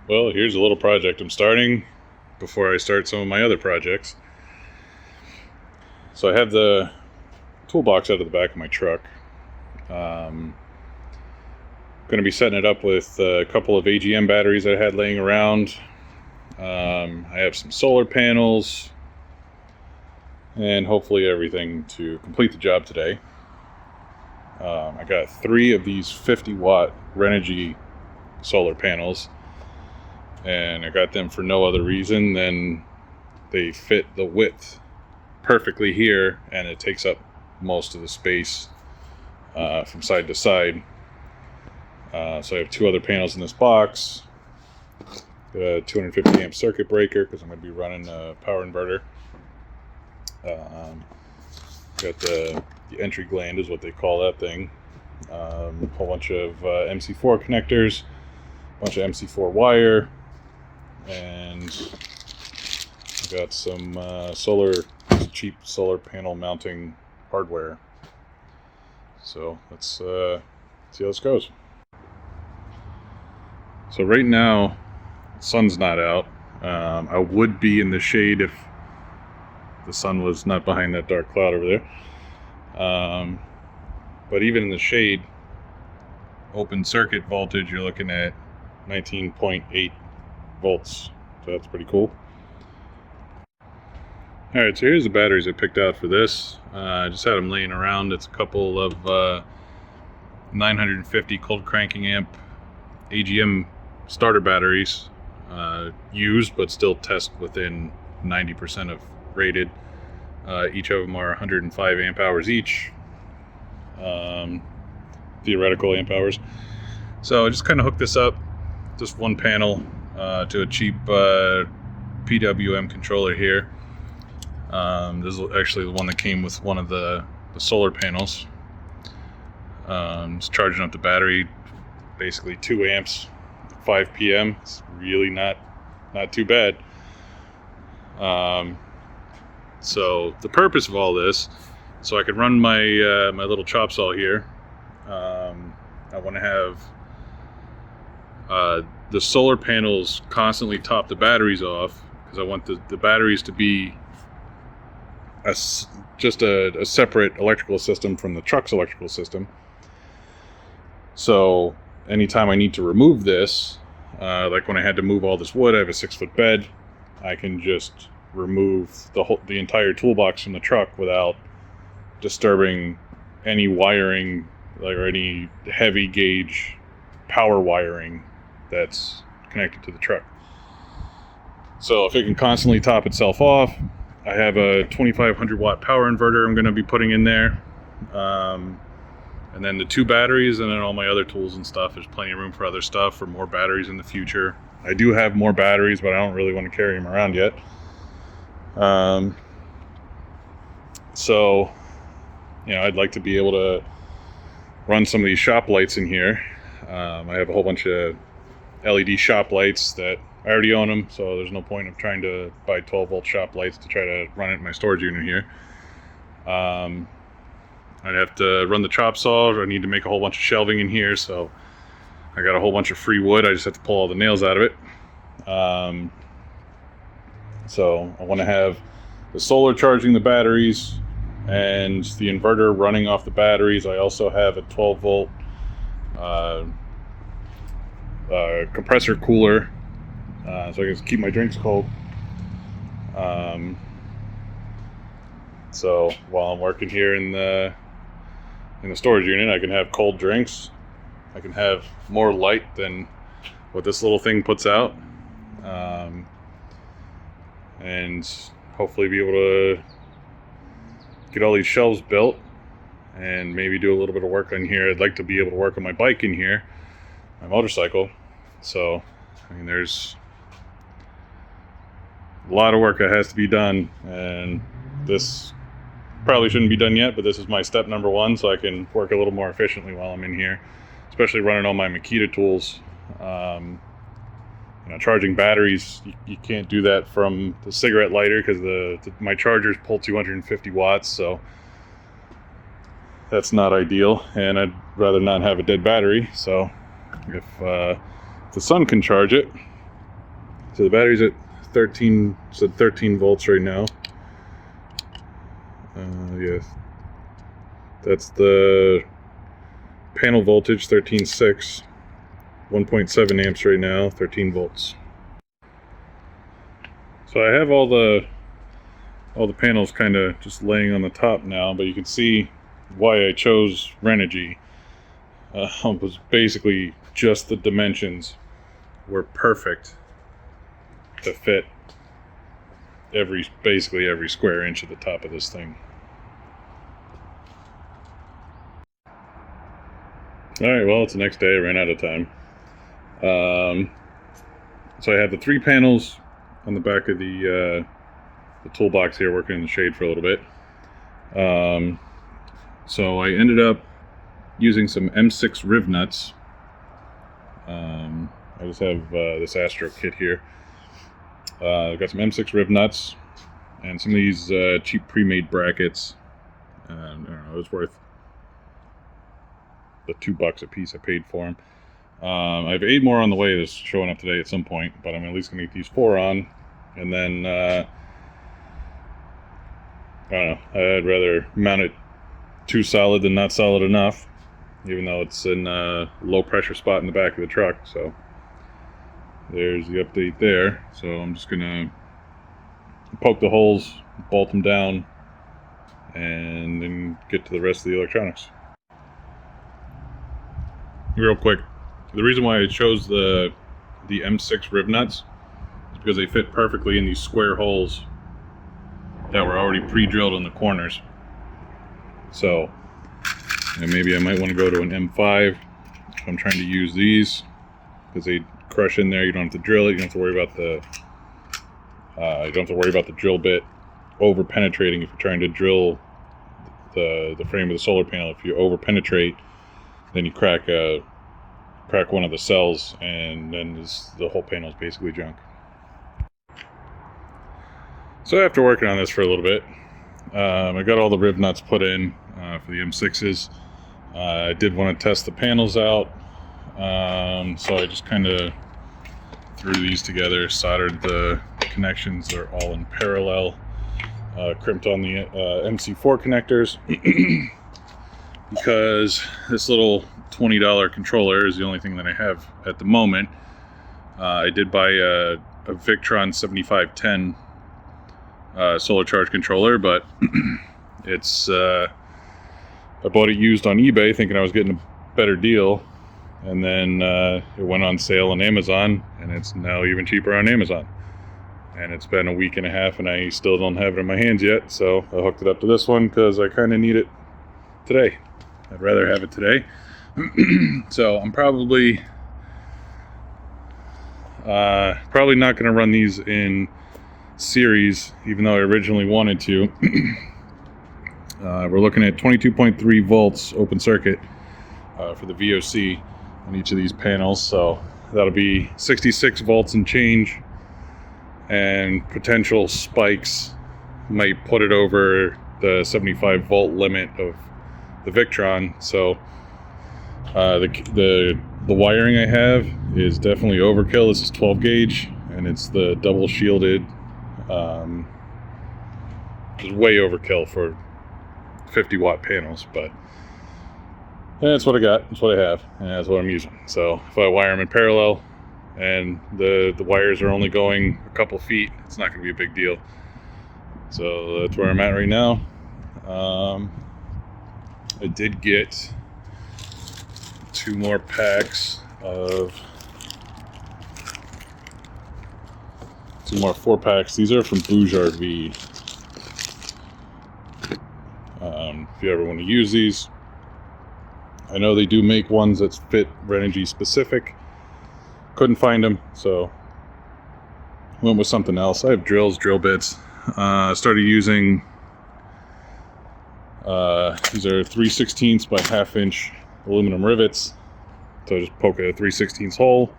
Well, here's a little project I'm starting before I start some of my other projects. So I have the toolbox out of the back of my truck. Going to be setting it up with a couple of AGM batteries that I had laying around. I have some solar panels and hopefully everything to complete the job today. I got 3 of these 50-watt Renogy solar panels, and I got them for no other reason than they fit the width perfectly here, and it takes up most of the space from side to side. So I have 2 other panels in this box. Got a 250 amp circuit breaker because I'm going to be running a power inverter. Got the entry gland is what they call that thing. A whole bunch of MC4 connectors, a bunch of MC4 wire, and I've got some cheap solar panel mounting hardware. So let's see how this goes. So right now, the sun's not out. I would be in the shade if the sun was not behind that dark cloud over there. But even in the shade, open circuit voltage, you're looking at 19.8 volts. So that's pretty cool. Alright, so here's the batteries I picked out for this. I just had them laying around. It's a couple of 950 cold cranking amp AGM starter batteries, used but still test within 90% of rated. Each of them are 105 amp hours each, theoretical amp hours. So I just kind of hooked this up, just one panel, to a cheap PWM controller here. This is actually the one that came with one of the solar panels. Just charging up the battery, basically 2 amps, 5 p.m. It's really not too bad. So the purpose of all this, so I could run my my little chop saw here. I want to have the solar panels constantly top the batteries off, because I want the batteries to be just a separate electrical system from the truck's electrical system. So anytime I need to remove this, like when I had to move all this wood, I have a 6-foot bed, I can just remove the entire toolbox from the truck without disturbing any wiring, or any heavy gauge power wiring that's connected to the truck. So if it can constantly top itself off, I have a 2500 watt power inverter I'm going to be putting in there, and then the 2 batteries, and then all my other tools and stuff. There's plenty of room for other stuff, for more batteries in the future. I do have more batteries, but I don't really want to carry them around yet. So, I'd like to be able to run some of these shop lights in here. I have a whole bunch of LED shop lights that I already own them, so there's no point of trying to buy 12-volt shop lights to try to run it in my storage unit here. I'd have to run the chop saw. I need to make a whole bunch of shelving in here, so I got a whole bunch of free wood. I just have to pull all the nails out of it. So I want to have the solar charging the batteries and the inverter running off the batteries. I also have a 12-volt compressor cooler, so I can keep my drinks cold. So while I'm working here in the storage unit, I can have cold drinks. I can have more light than what this little thing puts out, and hopefully be able to get all these shelves built and maybe do a little bit of work on here. I'd like to be able to work on my bike in here, my motorcycle. So, there's a lot of work that has to be done, and this probably shouldn't be done yet, but this is my step number 1, so I can work a little more efficiently while I'm in here, especially running all my Makita tools. Charging batteries, you can't do that from the cigarette lighter, because my chargers pull 250 watts, so that's not ideal, and I'd rather not have a dead battery. So if the sun can charge it, So the battery's at 13, so 13 volts right now. Yes, that's the panel voltage, 13.6, 1.7 amps right now, 13 volts. So I have all the panels kind of just laying on the top now, but you can see why I chose Renogy. Was basically just the dimensions were perfect to fit basically every square inch of the top of this thing. Alright, well, it's the next day. I ran out of time. So I have the 3 panels on the back of the toolbox here, working in the shade for a little bit. So I ended up using some M6 riv nuts. I just have this Astro kit here. I've got some M6 riv nuts and some of these cheap pre-made brackets. I don't know, it was worth the $2 a piece I paid for them. I have 8 more on the way that's showing up today at some point, but I'm at least going to get these 4 on. And then, I don't know, I'd rather mount it too solid than not solid enough, even though it's in a low pressure spot in the back of the truck. So there's the update there. So I'm just going to poke the holes, bolt them down, and then get to the rest of the electronics. Real quick, the reason why I chose the M6 riv nuts is because they fit perfectly in these square holes that were already pre-drilled in the corners. So, and maybe I might want to go to an M5 if I'm trying to use these, because they crush in there. You don't have to drill it. You don't have to worry about the drill bit over penetrating if you're trying to drill the frame of the solar panel. If you over penetrate, then you crack one of the cells, and then the whole panel is basically junk. So after working on this for a little bit, I got all the riv nuts put in for the M6s. I did want to test the panels out, so I just kind of threw these together, soldered the connections. They're all in parallel, crimped on the MC4 connectors, because this little $20 controller is the only thing that I have at the moment. I did buy a Victron 7510 solar charge controller, but it's I bought it used on eBay thinking I was getting a better deal, and then it went on sale on Amazon, and it's now even cheaper on Amazon. And it's been a week and a half and I still don't have it in my hands yet, so I hooked it up to this one because I kind of need it today. I'd rather have it today. So I'm probably not going to run these in series, even though I originally wanted to. We're looking at 22.3 volts open circuit for the VOC on each of these panels, so that'll be 66 volts and change, and potential spikes might put it over the 75 volt limit of the Victron. So the wiring I have is definitely overkill. This is 12 gauge and it's the double shielded. It's way overkill for 50 watt panels, but that's what I got, that's what I have, and that's what I'm using. So if I wire them in parallel and the wires are only going a couple feet, it's not going to be a big deal. So that's where I'm at right now. I did get 2 more packs of 2 more 4-packs. These are from Boujard V. If you ever want to use these, I know they do make ones that fit Renogy specific. Couldn't find them, so went with something else. I have drills, drill bits. Started using these are 3/16 by 1/2 inch aluminum rivets. So I just poke a 3/16 hole.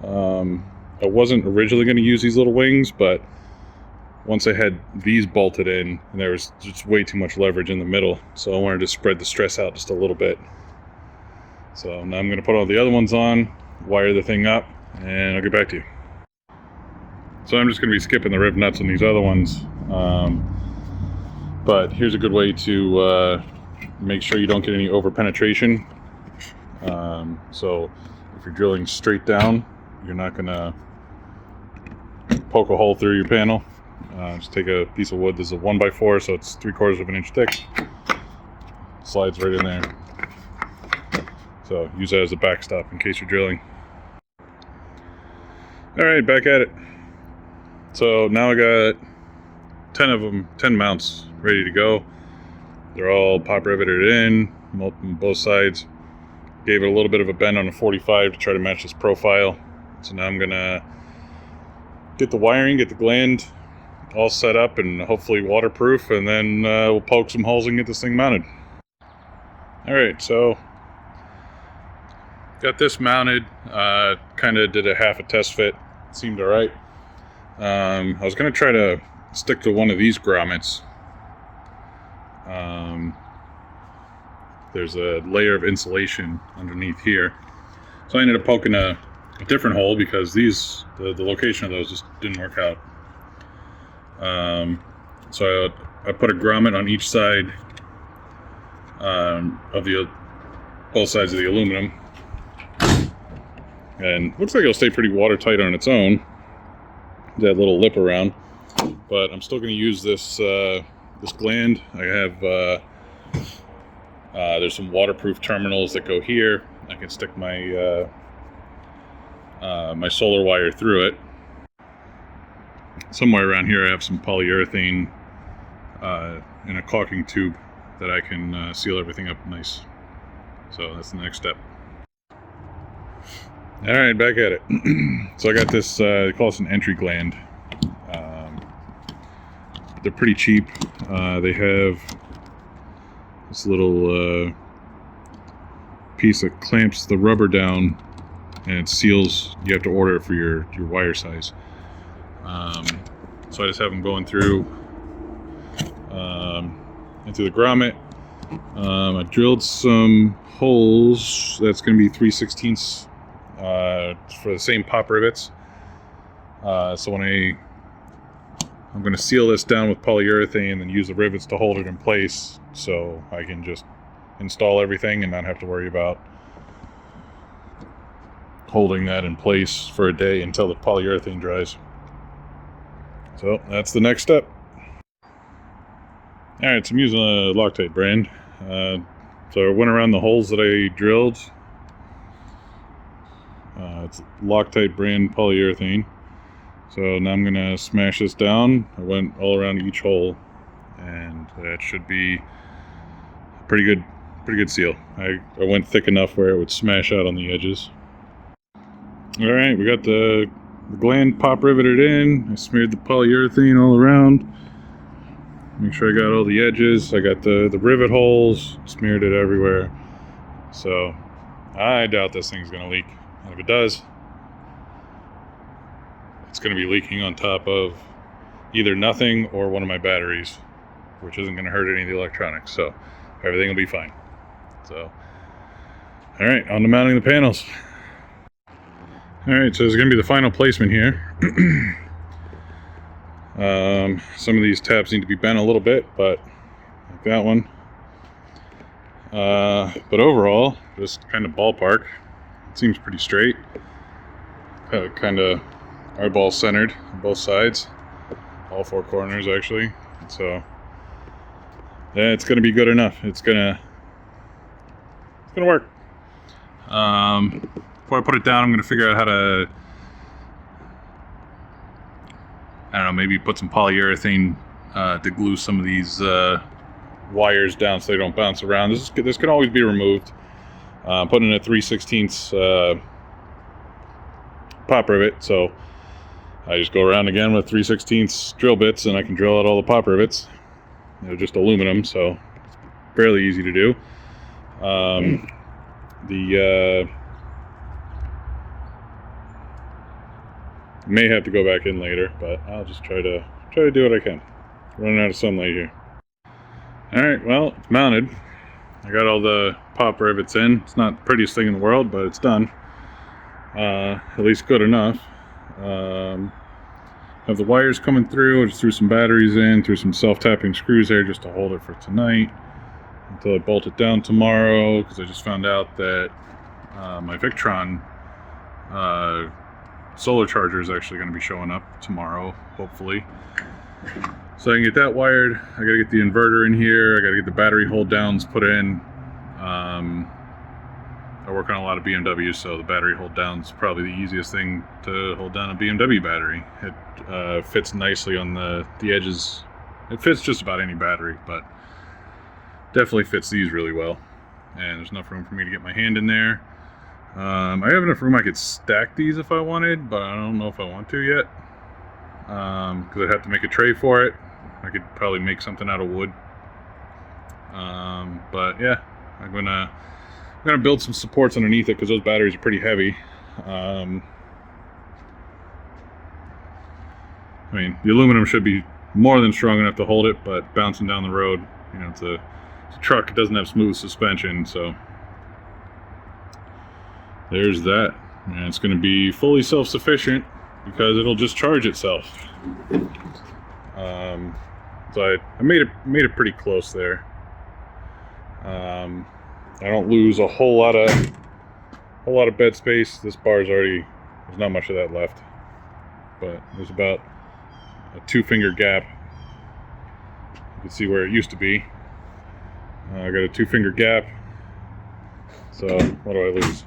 I wasn't originally going to use these little wings, but once I had these bolted in, and there was just way too much leverage in the middle, so I wanted to spread the stress out just a little bit. So now I'm going to put all the other ones on, wire the thing up, and I'll get back to you. So I'm just going to be skipping the riv nuts on these other ones. But here's a good way to make sure you don't get any over penetration. So if you're drilling straight down, you're not going to poke a hole through your panel. Just take a piece of wood. This is a 1x4, so it's 3/4 of an inch thick. Slides right in there. So use that as a backstop in case you're drilling. Alright, back at it. So now I got 10 of them, 10 mounts ready to go. They're all pop riveted in, both sides. Gave it a little bit of a bend on a 45 to try to match this profile. So now I'm gonna get the wiring, get the gland all set up and hopefully waterproof, and then we'll poke some holes and get this thing mounted. Alright, so got this mounted, kind of did a half a test fit, seemed alright. I was going to try to stick to one of these grommets. There's a layer of insulation underneath here. So I ended up poking a different hole because these, the location of those just didn't work out. So I put a grommet on each side of both sides of the aluminum. And looks like it'll stay pretty watertight on its own. That little lip around, but I'm still going to use this this gland. I have there's some waterproof terminals that go here. I can stick my my solar wire through it. Somewhere around here I have some polyurethane in a caulking tube that I can seal everything up nice. So that's the next step. Alright, back at it. So I got this, they call this an entry gland. They're pretty cheap. They have this little piece that clamps the rubber down and it seals. You have to order it for your wire size. So I just have them going through into the grommet. I drilled some holes. That's going to be 3/16 for the same pop rivets. So when I'm going to seal this down with polyurethane and use the rivets to hold it in place, so I can just install everything and not have to worry about holding that in place for a day until the polyurethane dries. So that's the next step. Alright, so I'm using a Loctite brand. So I went around the holes that I drilled. It's Loctite brand polyurethane. So now I'm going to smash this down. I went all around each hole, and that should be a pretty good seal. I went thick enough where it would smash out on the edges. Alright, we got the gland pop riveted in. I smeared the polyurethane all around. Make sure I got all the edges. I got the rivet holes, smeared it everywhere. So I doubt this thing's going to leak. And if it does, it's going to be leaking on top of either nothing or one of my batteries, which isn't going to hurt any of the electronics. So everything will be fine. So, all right, on to mounting the panels. All right, so it's going to be the final placement here. Some of these tabs need to be bent a little bit, but like that one. But overall, just kind of ballpark. It seems pretty straight. Kind of eyeball centered on both sides. All four corners, actually. So, yeah, it's going to be good enough. It's going to work. Before I put it down, I'm going to figure out how to, I don't know, maybe put some polyurethane to glue some of these wires down so they don't bounce around. This can always be removed. Putting in a 3/16 pop rivet, so I just go around again with 3/16 drill bits and I can drill out all the pop rivets. They're just aluminum, so it's fairly easy to do. May have to go back in later, but I'll just try to do what I can. Running out of sunlight here. Alright, well, it's mounted. I got all the pop rivets in. It's not the prettiest thing in the world, but it's done. At least good enough. have the wires coming through. I just threw some batteries in, threw some self-tapping screws there just to hold it for tonight until I bolt it down tomorrow, because I just found out that my Victron solar charger is actually going to be showing up tomorrow, hopefully. So I can get that wired. I gotta get the inverter in here. I gotta get the battery hold downs put in. I work on a lot of BMWs, so the battery hold down's probably the easiest thing to hold down a BMW battery. It fits nicely on the edges. It fits just about any battery, but definitely fits these really well. And there's enough room for me to get my hand in there. I have enough room I could stack these if I wanted, but I don't know if I want to yet. Because I'd have to make a tray for it. I could probably make something out of wood. But yeah, I'm gonna build some supports underneath it because those batteries are pretty heavy. I mean, the aluminum should be more than strong enough to hold it, but bouncing down the road, you know, it's a truck. It doesn't have smooth suspension, so there's that. And it's going to be fully self-sufficient because it'll just charge itself. So I made it pretty close there. I don't lose a whole lot of bed space. This bar's already, there's not much of that left, but there's about a 2-finger gap. You can see where it used to be. I got a 2-finger gap. So what do I lose?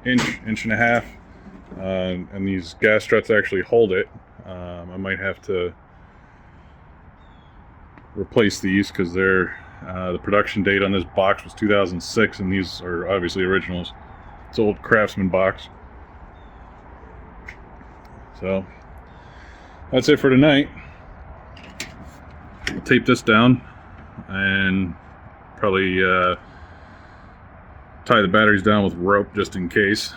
Inch and a half. And these gas struts actually hold it. I might have to replace these because they're the production date on this box was 2006, and these are obviously originals. It's old Craftsman box. So that's it for tonight. I'll tape this down and probably tie the batteries down with rope just in case.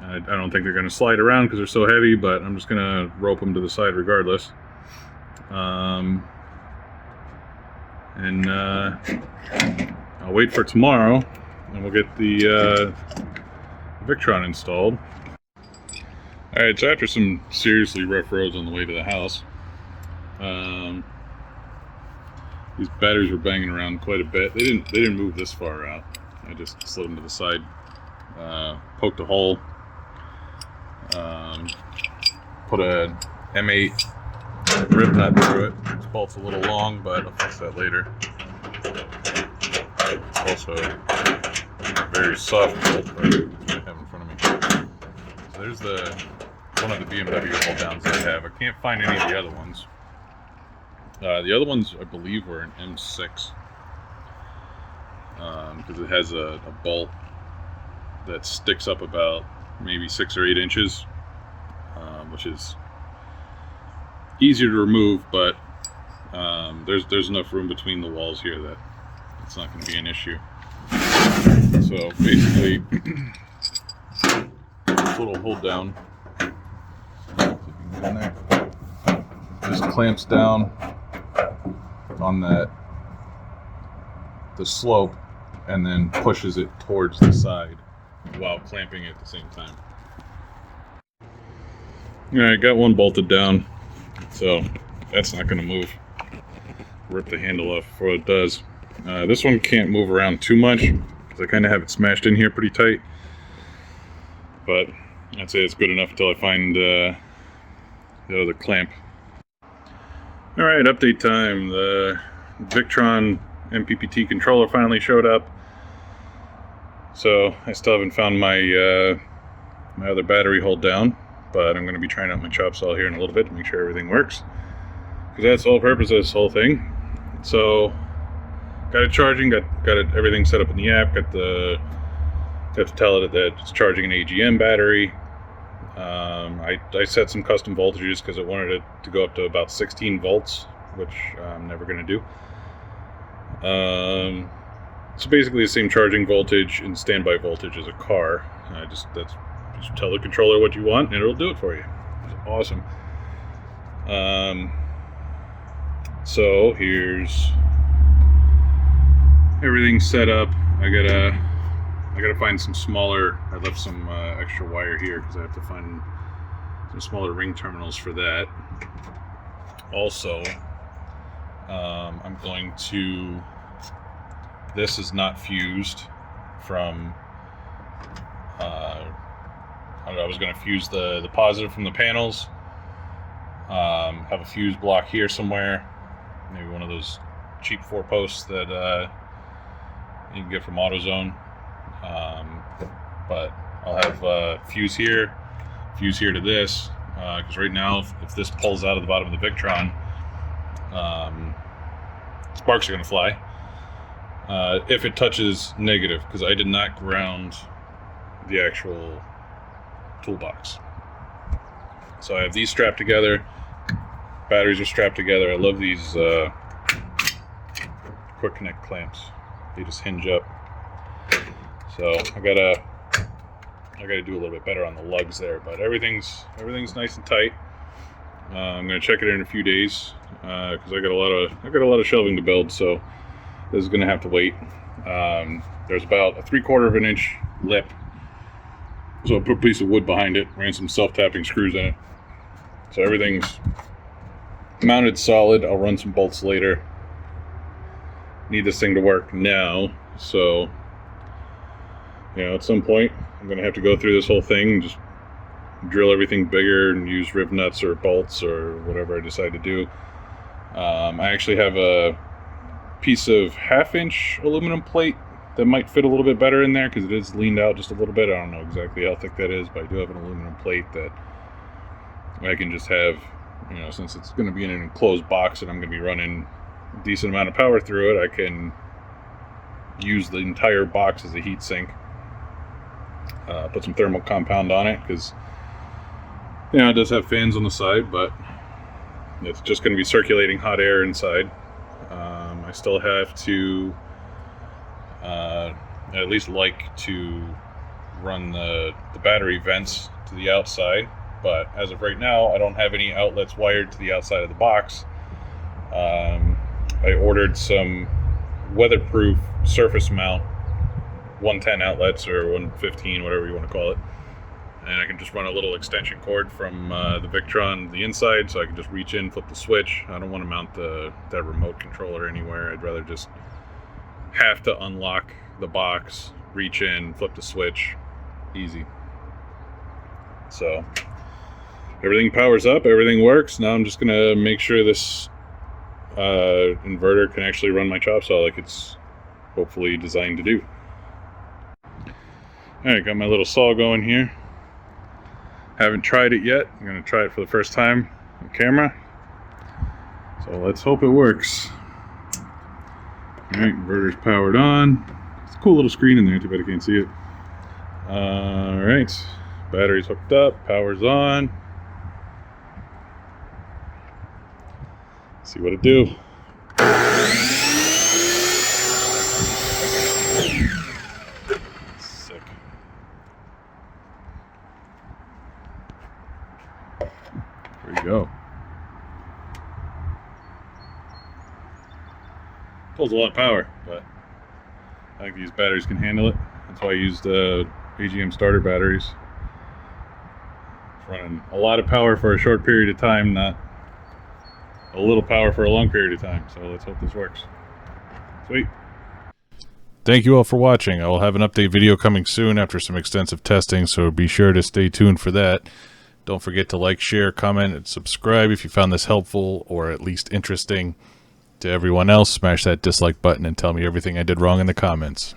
I don't think they're going to slide around because they're so heavy, but I'm just going to rope them to the side regardless. And I'll wait for tomorrow, and we'll get the Victron installed. Alright, so after some seriously rough roads on the way to the house, these batteries were banging around quite a bit. They didn't move this far out. I just slid them to the side, poked a hole, put a M8 rib nut through it. This bolt's a little long, but I'll fix that later. It's also a very soft bolt right I have in front of me. So there's one of the BMW hold downs that I have. I can't find any of the other ones. The other ones I believe were an M6. Because it has a bolt that sticks up about maybe 6 or 8 inches, which is easier to remove, but there's enough room between the walls here that it's not going to be an issue. So basically, this little hold down just clamps down on the slope and then pushes it towards the side while clamping it at the same time. Alright, got one bolted down, so that's not going to move. Rip the handle off before it does. This one can't move around too much because I kind of have it smashed in here pretty tight, but I'd say it's good enough until I find the other clamp. Alright, update time. The Victron MPPT controller finally showed up. So I still haven't found my my other battery hold down, but I'm going to be trying out my chop saw here in a little bit to make sure everything works, because that's the whole purpose of this whole thing. So got it charging, got it everything set up in the app, got to tell it that it's charging an AGM battery. I set some custom voltages because I wanted it to go up to about 16 volts, which I'm never going to do. So basically the same charging voltage and standby voltage as a car. Just tell the controller what you want and it'll do it for you. It's awesome. So here's everything set up. I gotta find some smaller. I left some extra wire here because I have to find some smaller ring terminals for that. Also, I'm going to, this is not fused from, I was going to fuse the positive from the panels. Have a fuse block here somewhere, maybe one of those cheap 4-posts that you can get from AutoZone. But I'll have fuse here to this, because right now if this pulls out of the bottom of the Victron, sparks are going to fly if it touches negative, because I did not ground the actual toolbox. So I have these strapped together, batteries are strapped together. I love these quick connect clamps, they just hinge up. So I gotta do a little bit better on the lugs there, but everything's nice and tight. I'm gonna check it in a few days because I got a lot of shelving to build, so this is gonna have to wait. There's about a 3/4 of an inch lip, so I put a piece of wood behind it, ran some self-tapping screws in it, so everything's mounted solid. I'll run some bolts later. Need this thing to work now, so at some point I'm gonna have to go through this whole thing and just drill everything bigger and use riv nuts or bolts or whatever I decide to do. I actually have a piece of 1/2-inch aluminum plate that might fit a little bit better in there because it is leaned out just a little bit. I don't know exactly how thick that is, but I do have an aluminum plate that I can just have, since it's going to be in an enclosed box and I'm going to be running a decent amount of power through it, I can use the entire box as a heat sink. Put some thermal compound on it because it does have fans on the side, but it's just going to be circulating hot air inside. I still have to at least like to run the battery vents to the outside, but as of right now I don't have any outlets wired to the outside of the box. I ordered some weatherproof surface mount 110 outlets or 115, whatever you want to call it, and I can just run a little extension cord from the Victron to the inside, so I can just reach in, flip the switch. I don't want to mount that remote controller anywhere. I'd rather just have to unlock the box, reach in, flip the switch, easy. So everything powers up, everything works. Now I'm just gonna make sure this inverter can actually run my chop saw like it's hopefully designed to do. Alright, got my little saw going here. Haven't tried it yet. I'm going to try it for the first time on camera. So let's hope it works. Alright, inverter's powered on. It's a cool little screen in there, too bad I can't see it. Alright, battery's hooked up, power's on. See what it do. Sick. There you go. Pulls a lot of power, but I think these batteries can handle it. That's why I used AGM starter batteries. It's running a lot of power for a short period of time, not a little power for a long period of time. So let's hope this works. Sweet. Thank you all for watching. I will have an update video coming soon after some extensive testing, so be sure to stay tuned for that. Don't forget to like, share, comment, and subscribe if you found this helpful or at least interesting. To everyone else, smash that dislike button and tell me everything I did wrong in the comments.